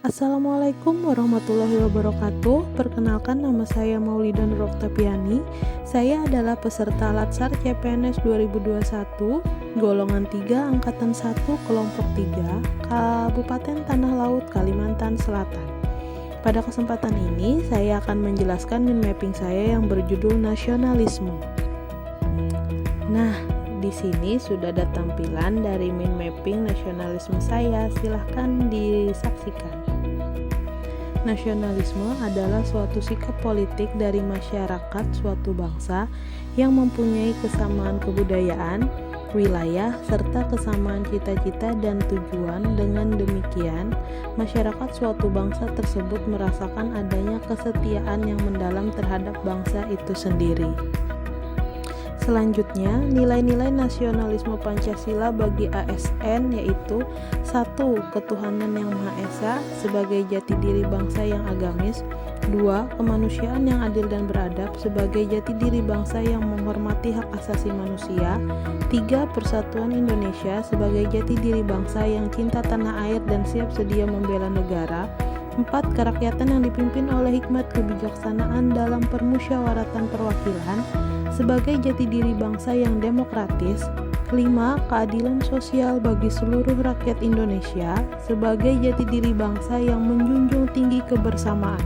Assalamualaikum warahmatullahi wabarakatuh. Perkenalkan, nama saya Maulida Nur Oktaviani. Saya adalah peserta Latsar CPNS 2021 golongan 3 angkatan 1 kelompok 3 Kabupaten Tanah Laut, Kalimantan Selatan. Pada kesempatan ini saya akan menjelaskan mind mapping saya yang berjudul nasionalisme. Nah, di sini sudah ada tampilan dari mind mapping nasionalisme saya. Silahkan disaksikan. Nasionalisme adalah suatu sikap politik dari masyarakat suatu bangsa yang mempunyai kesamaan kebudayaan, wilayah, serta kesamaan cita-cita dan tujuan. Dengan demikian, masyarakat suatu bangsa tersebut merasakan adanya kesetiaan yang mendalam terhadap bangsa itu sendiri. Selanjutnya, nilai-nilai nasionalisme Pancasila bagi ASN yaitu 1. Ketuhanan yang Maha Esa sebagai jati diri bangsa yang agamis. 2. Kemanusiaan yang adil dan beradab sebagai jati diri bangsa yang menghormati hak asasi manusia. 3. Persatuan Indonesia sebagai jati diri bangsa yang cinta tanah air dan siap sedia membela negara. 4. Kerakyatan yang dipimpin oleh hikmat kebijaksanaan dalam permusyawaratan perwakilan sebagai jati diri bangsa yang demokratis. 5. Keadilan sosial bagi seluruh rakyat Indonesia sebagai jati diri bangsa yang menjunjung tinggi kebersamaan.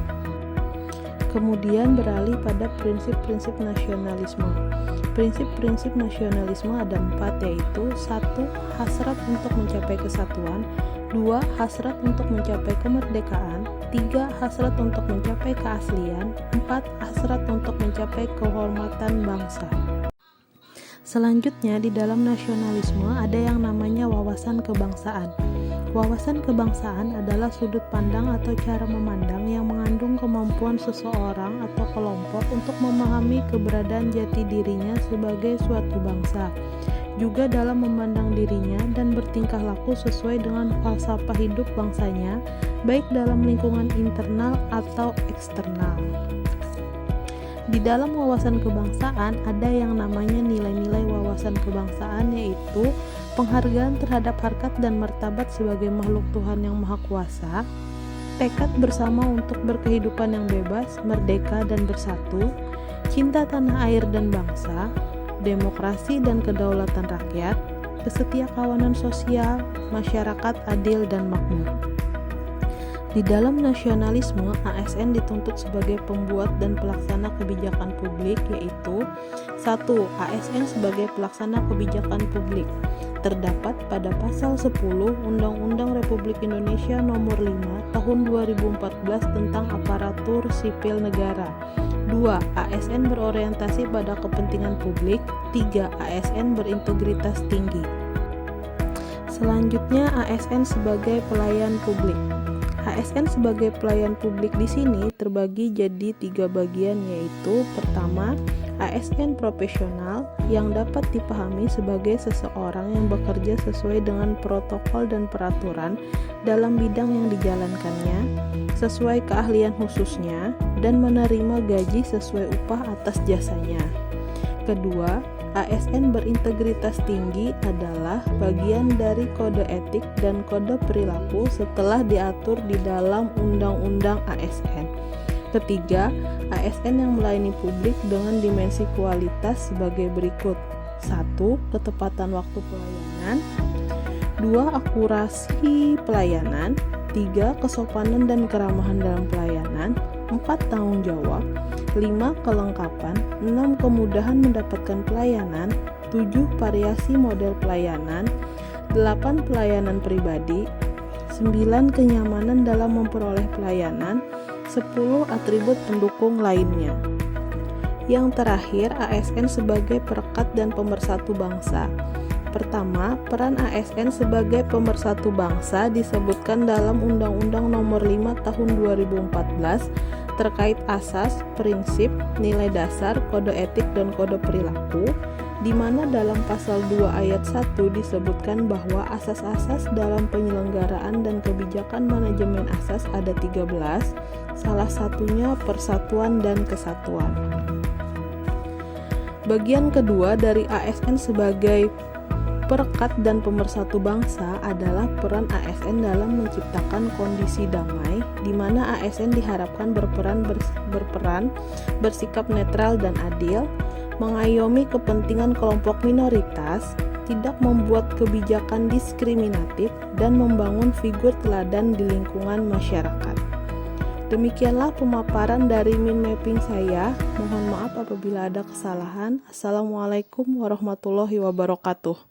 Kemudian beralih pada prinsip-prinsip nasionalisme. Prinsip-prinsip nasionalisme ada 4, yaitu 1. Hasrat untuk mencapai kesatuan. 2. Hasrat untuk mencapai kemerdekaan. 3. Hasrat untuk mencapai keaslian. 4. Hasrat untuk mencapai kehormatan bangsa. Selanjutnya, di dalam nasionalisme ada yang namanya wawasan kebangsaan. Wawasan kebangsaan adalah sudut pandang atau cara memandang yang mengandung kemampuan seseorang atau kelompok untuk memahami keberadaan jati dirinya sebagai suatu bangsa, juga dalam memandang dirinya dan bertingkah laku sesuai dengan falsafah hidup bangsanya, baik dalam lingkungan internal atau eksternal. Di dalam wawasan kebangsaan ada yang namanya nilai-nilai wawasan kebangsaan, yaitu penghargaan terhadap harkat dan martabat sebagai makhluk Tuhan yang Maha Kuasa, tekad bersama untuk berkehidupan yang bebas, merdeka dan bersatu, cinta tanah air dan bangsa, demokrasi dan kedaulatan rakyat, kesetiakawanan sosial, masyarakat adil dan makmur. Di dalam nasionalisme, ASN dituntut sebagai pembuat dan pelaksana kebijakan publik, yaitu 1. ASN sebagai pelaksana kebijakan publik terdapat pada pasal 10 Undang-Undang Republik Indonesia Nomor 5 Tahun 2014 tentang aparatur sipil negara. 2. ASN berorientasi pada kepentingan publik. 3. ASN berintegritas tinggi. Selanjutnya, ASN sebagai pelayan publik. ASN sebagai pelayan publik di sini terbagi jadi 3 bagian, yaitu pertama, ASN profesional yang dapat dipahami sebagai seseorang yang bekerja sesuai dengan protokol dan peraturan dalam bidang yang dijalankannya, sesuai keahlian khususnya, dan menerima gaji sesuai upah atas jasanya. Kedua, ASN berintegritas tinggi adalah bagian dari kode etik dan kode perilaku setelah diatur di dalam Undang-Undang ASN. Ketiga, ASN yang melayani publik dengan dimensi kualitas sebagai berikut. 1. Ketepatan waktu pelayanan. 2. Akurasi pelayanan. 3. Kesopanan dan keramahan dalam pelayanan. 4. Tanggung jawab. 5. Kelengkapan. 6. Kemudahan mendapatkan pelayanan. 7. Variasi model pelayanan. 8. Pelayanan pribadi. 9. Kenyamanan dalam memperoleh pelayanan. 10. Atribut pendukung lainnya. Yang terakhir, ASN sebagai perekat dan pemersatu bangsa. Pertama, peran ASN sebagai pemersatu bangsa disebutkan dalam Undang-Undang Nomor 5 Tahun 2014 terkait asas, prinsip, nilai dasar, kode etik dan kode perilaku, di mana dalam pasal 2 ayat 1 disebutkan bahwa asas-asas dalam penyelenggaraan dan kebijakan manajemen asas ada 13, salah satunya persatuan dan kesatuan. Bagian kedua dari ASN sebagai Perekat dan pemersatu bangsa adalah peran ASN dalam menciptakan kondisi damai, di mana ASN diharapkan berperan bersikap netral dan adil, mengayomi kepentingan kelompok minoritas, tidak membuat kebijakan diskriminatif, dan membangun figur teladan di lingkungan masyarakat. Demikianlah pemaparan dari mind mapping saya. Mohon maaf apabila ada kesalahan. Assalamualaikum warahmatullahi wabarakatuh.